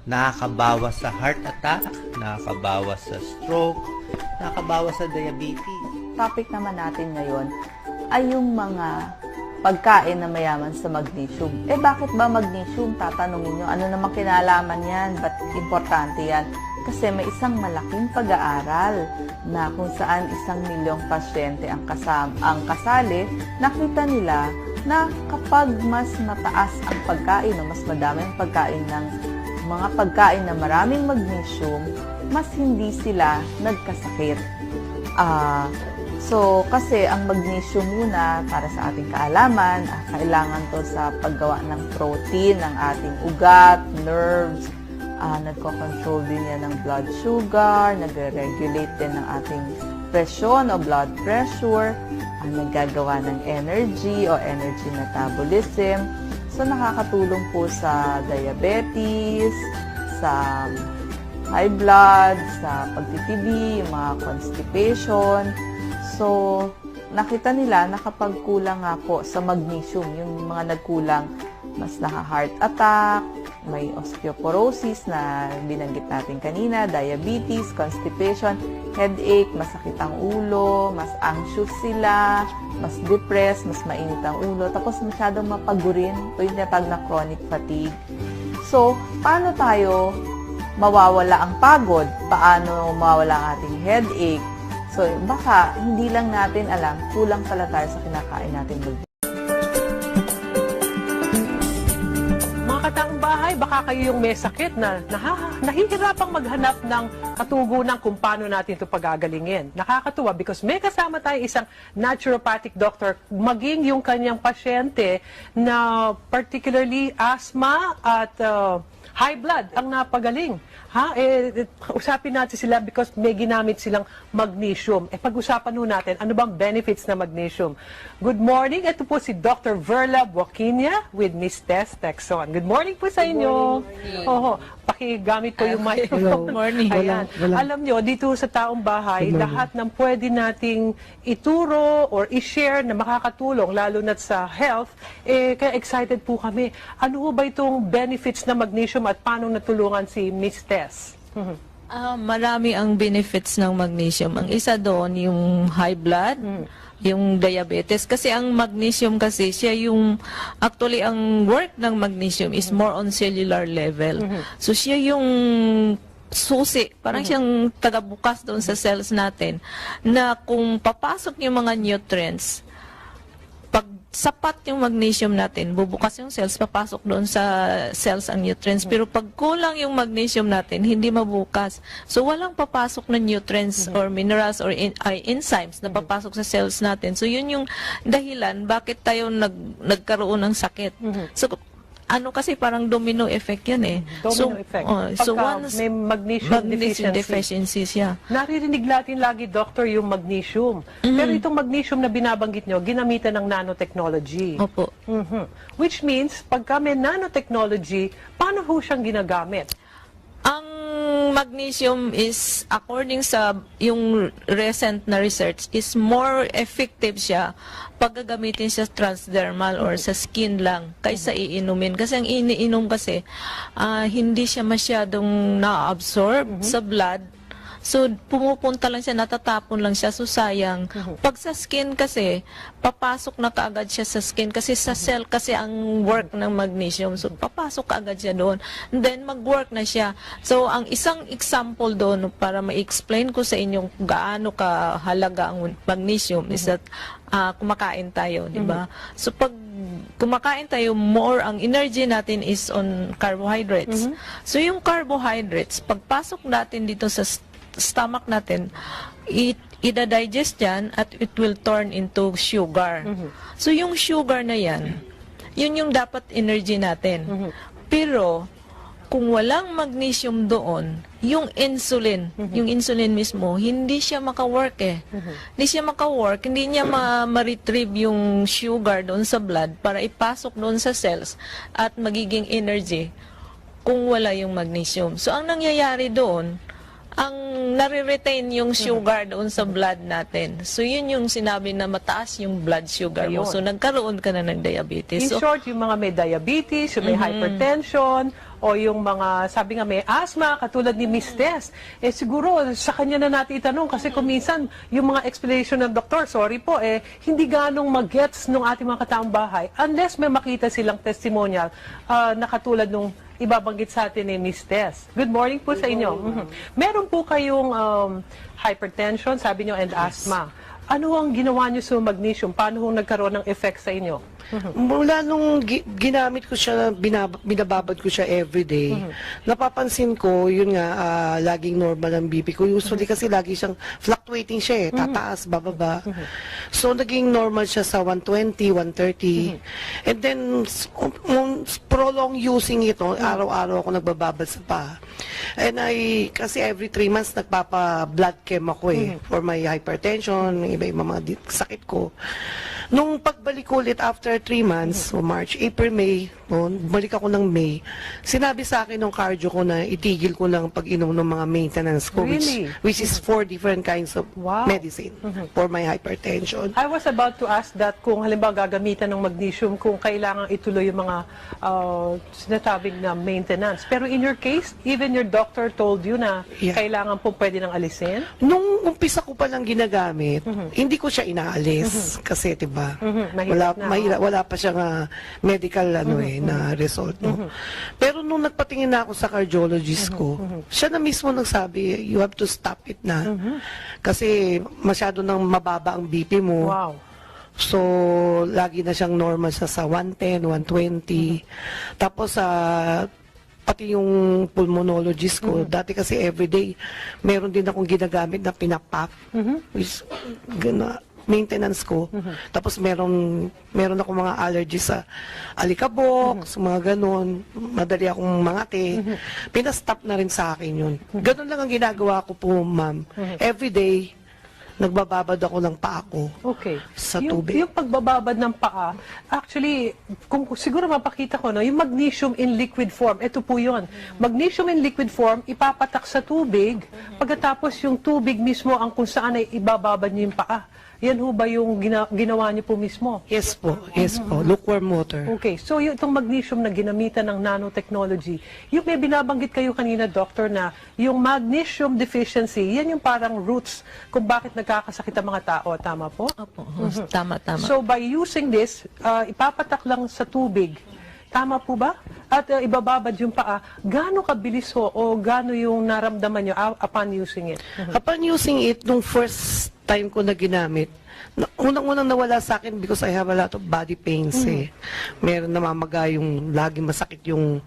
nakakabawas sa heart attack, nakakabawas sa stroke, nakakabawas sa diabetes. Topic naman natin ngayon ay yung mga pagkain na mayaman sa magnesium. Bakit ba magnesium? Tatanungin nyo, ano naman kinalaman yan? Ba't importante yan? Kasi may isang malaking pag-aaral na kung saan 1,000,000 pasyente ang kasali, nakita nila na kapag mas mataas ang pagkain o mas madami ang pagkain ng mga pagkain na maraming magnesium, mas hindi sila nagkasakit. So, kasi ang magnesium muna, para sa ating kaalaman, kailangan to sa paggawa ng protein ng ating ugat, nerves, nagko-control din yan ng blood sugar, nagre-regulate din ng ating presyon o blood pressure, naggagawa ng energy o energy metabolism. So, nakakatulong po sa diabetes, sa high blood, sa pagtitibi, yung mga constipation. So, nakita nila na kapag kulang nga po sa magnesium, yung mga nagkulang, mas naka-heart attack, may osteoporosis na binanggit natin kanina, diabetes, constipation, headache, masakit ang ulo, mas anxious sila, mas depressed, mas mainit ang ulo, tapos masyadong mapagurin, o yung tinatawag na chronic fatigue. So, paano tayo mawawala ang pagod? Paano mawawala ang ating headache? So, baka hindi lang natin alam, kulang pala tayo sa kinakain natin magnesium. Bahay, baka kayo yung may sakit na nahihirapang maghanap ng katugunan kung paano natin ito pagagalingin. Nakakatuwa because may kasama tayo isang naturopathic doctor, maging yung kanyang pasyente na particularly asthma at high blood ang napagaling. Usapin natin sila because may ginamit silang magnesium. Pag-usapan nun natin, ano bang benefits na magnesium? Good morning. Ito po si Dr. Verla Boquinia with Miss Tess Texon. Good morning po sa inyo. Oho, pakigamit po yung microphone. Good morning. Ayan. Alam nyo, dito sa taong bahay, lahat ng pwede nating ituro or i-share na makakatulong, lalo na sa health, kaya excited po kami. Ano ba itong benefits na magnesium at paano natulungan si Miss Tess? Marami ang benefits ng magnesium. Ang isa doon, yung high blood, yung diabetes. Kasi ang magnesium kasi, siya yung, actually, ang work ng magnesium is more on cellular level. So, siya yung susi, parang siyang tagabukas doon sa cells natin, na kung papasok yung mga nutrients, pag sapat yung magnesium natin, bubukas yung cells, papasok doon sa cells ang nutrients. Pero pag kulang yung magnesium natin, hindi mabukas. So, walang papasok na nutrients or minerals or enzymes na papasok sa cells natin. So, yun yung dahilan bakit tayo nagkaroon ng sakit. So, kasi parang domino effect yan eh. Domino effect. So Pagka once may magnesium deficiency siya. Naririnig natin lagi, doctor, yung magnesium. Pero itong magnesium na binabanggit nyo, ginamitan ng nanotechnology. Opo. Which means, pagka may nanotechnology, paano ho siyang ginagamit? Ang magnesium is, according sa yung recent na research, is more effective siya pag gagamitin siya transdermal or sa skin lang kaysa iinumin. Kasi ang iniinom kasi, hindi siya masyadong na-absorb sa blood. So, pumupunta lang siya, natatapon lang siya, so sayang. Pag sa skin kasi, papasok na kaagad siya sa skin kasi sa cell kasi ang work ng magnesium. So, papasok kaagad siya doon. And then, mag-work na siya. So, ang isang example doon para ma-explain ko sa inyo gaano kahalaga ang magnesium is that kumakain tayo, di ba? So, pag kumakain tayo, more ang energy natin is on carbohydrates. So, yung carbohydrates, pagpasok natin dito sa stomach natin, ida-digest yan at it will turn into sugar. So, yung sugar na yan, yun yung dapat energy natin. Pero, kung walang magnesium doon, yung insulin mismo, hindi siya maka-work eh. Hindi siya maka-work, hindi niya ma-retrieve yung sugar doon sa blood para ipasok doon sa cells at magiging energy kung wala yung magnesium. So, ang nangyayari doon, ang nare-retain yung sugar doon sa blood natin. So, yun yung sinabi na mataas yung blood sugar mo. So, nagkaroon ka na ng diabetes. In short, yung mga may diabetes, yung may hypertension, o yung mga, sabi nga may asthma, katulad ni Miss Tess, siguro sa kanya na natin itanong kasi kung minsan yung mga explanation ng doktor, sorry po, hindi ganong mag-gets ng ating mga kataong bahay unless may makita silang testimonial na katulad nung ibabanggit sa atin ni Miss Tess. Good morning po sa inyo. Meron po kayong hypertension, sabi nyo, and asthma. Ano ang ginawa nyo sa magnesium? Paano hong nagkaroon ng effect sa inyo? Mula nung ginamit ko siya, binababad ko siya everyday, napapansin ko, yun nga, laging normal ang BP ko. Usually kasi lagi siyang fluctuating siya tataas, bababa. So, naging normal siya sa 120, 130. And then, prolong using ito, araw-araw ako nagbababad sa paa. And kasi every 3 months, nagpapa-blood chem ako for my hypertension, iba-iba mga sakit ko. Nung pagbalik ko ulit after 3 months, so March, April, May, balik ako ng May, sinabi sa akin ng cardio ko na itigil ko lang pag-inom ng mga maintenance ko, Really? which is 4 different kinds of Wow. medicine for my hypertension. I was about to ask that kung halimbawa gagamitan ng magnesium, kung kailangan ituloy yung mga sinasabing na maintenance. Pero in your case, even your doctor told you na Yeah. kailangan po pwede nang alisin? Nung umpisa ko pa lang ginagamit, hindi ko siya inaalis kasi 'di ba? Mahirap na. Wala pa siyang medical na result, no. Pero nung nagpatingin na ako sa cardiologist ko, siya na mismo nagsabi, you have to stop it na. Kasi masyado nang mababa ang BP mo. Wow. So, lagi na siyang normal sa 110, 120. Tapos pati yung pulmonologist ko, dati kasi everyday, meron din akong ginagamit na pinapak, which, maintenance ko. Tapos meron ako mga allergies sa alikabok, sa mga ganon, madali akong mangate. Pinastop na rin sa akin yun. Ganon lang ang ginagawa ko po, ma'am. Everyday, nagbababad ako ng paa ko Okay. sa Yung tubig. pagbababad ng paa, actually, kung siguro mapakita ko, no, yung magnesium in liquid form, ito po yun. Magnesium in liquid form, ipapatak sa tubig, pagkatapos yung tubig mismo ang kung saan ay ibababad niyo yung paa. Yan ho ba yung ginawa niyo po mismo? Yes po, lukewarm water. Okay, so yung itong magnesium na ginamitan ng nanotechnology, yung may binabanggit kayo kanina, doctor, na yung magnesium deficiency, yan yung parang roots kung bakit nagkakasakit ang mga tao. Tama po? Opo, tama. So by using this, ipapatak lang sa tubig. Tama po ba? At ibababad yung paa. Gaano kabilis ho o gaano yung naramdaman nyo upon using it? Upon using it, nung first time ko na ginamit, unang-unang nawala sa akin because I have a lot of body pains Meron namamaga yung lagi masakit yung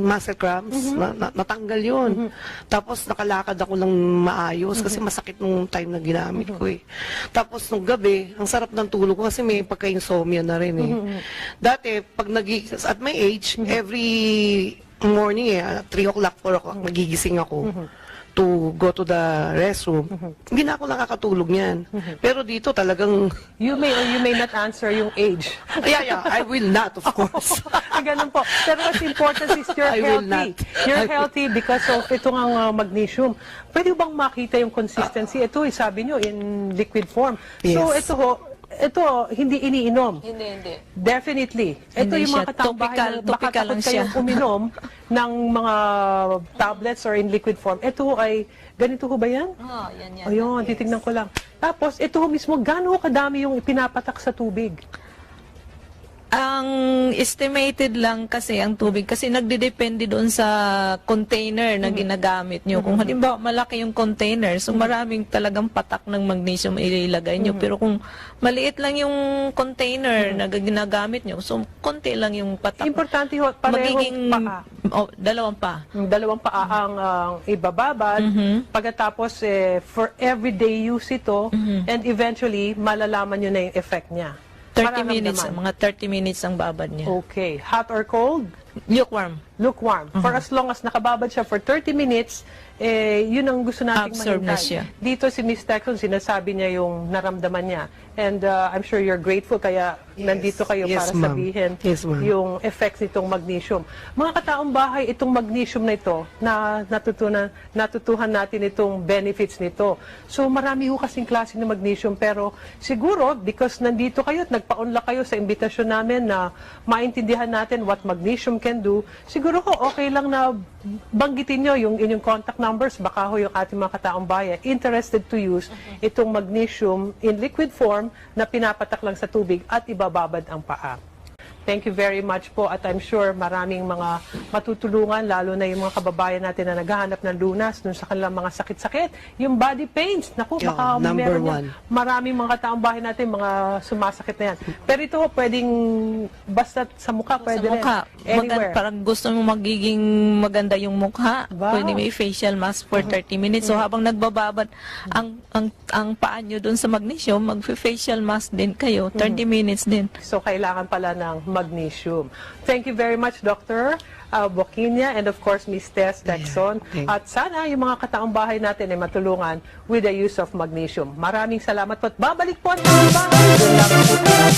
muscle cramps, natanggal yun. Tapos nakalakad ako ng maayos kasi masakit nung time na ginamit ko Tapos nung gabi, ang sarap ng tulog ko kasi may pagka-insomnia na rin Dati, pag at my age, every morning 3 o'clock, 4 o'clock, nagigising ako to go to the restroom. Hindi na ako nakakatulog niyan. Pero dito talagang... You may or you may not answer yung age. Yeah, I will not, of course. Ganun po. Pero what's important is you're I will healthy. not. You're healthy because of itong ang magnesium. Pwede bang makita yung consistency? Ito, sabi nyo, in liquid form. So, Yes. ito, hindi iniinom. Hindi. Definitely. Ito Hindi yung mga siya. katambahay na Topical baka takot lang siya. kayong uminom ng mga tablets or in liquid form. Ito ay, ganito ho ba yan? Yan. Ayun, titignan ko lang. Tapos, ito ho mismo, gaano kadami yung ipinapatak sa tubig? Ang estimated lang kasi ang tubig kasi nagdedepende doon sa container na ginagamit nyo. Kung halimbawa malaki yung container, so maraming talagang patak ng magnesium ilagay nyo. Pero kung maliit lang yung container na ginagamit nyo, so konti lang yung patak. Importante ho, parehong paa. Dalawang pa. Dalawang paa ang ibababad. Pagkatapos, for everyday use ito, and eventually, malalaman nyo na yung effect niya. 30 minutes, Mararamdaman. mga 30 minutes ang babad niya. Okay. Hot or cold? Lukewarm. Lukewarm. For as long as nakababad siya for 30 minutes, yun ang gusto nating Absorb na mahintay. siya. Dito si Miss Texon, sinasabi niya yung naramdaman niya. And I'm sure you're grateful kaya nandito kayo Yes, para ma'am. sabihin Yes, ma'am. yung effects nitong magnesium. Mga kataong bahay, itong magnesium na ito, na natutuhan natin itong benefits nito. So marami ho kasing klase ng magnesium, pero siguro because nandito kayo at nagpa-unlock kayo sa imbitasyon namin na maintindihan natin what magnesium can do, siguro siguro ho, okay lang na banggitin nyo yung inyong contact numbers. Baka ho yung ating mga kataong bayan interested to use itong magnesium in liquid form na pinapatak lang sa tubig at ibababad ang paa. Thank you very much po at I'm sure maraming mga matutulungan, lalo na yung mga kababayan natin na naghahanap ng lunas dun sa kanilang mga sakit-sakit. Yung body pains, naku, Yeah, baka number meron yan. one. Maraming mga kataong bahay natin, mga sumasakit na yan. Pero ito ho, pwedeng basta sa mukha, pwede Sa mukha. rin. Anywhere. Parang gusto mo magiging maganda yung mukha. Wow. Pwede may facial mask for 30 minutes. So habang nagbababad ang paa nyo dun sa magnesium, mag-facial mask din kayo. 30 minutes din. So, kailangan pala ng magnesium. Thank you very much, Dr. Boquinia, and of course, Ms. Tess Lexon. thank- At sana yung mga kataong bahay natin ay matulungan with the use of magnesium. Maraming salamat po at babalik po ang taong bahay. Doon lamang po tayo.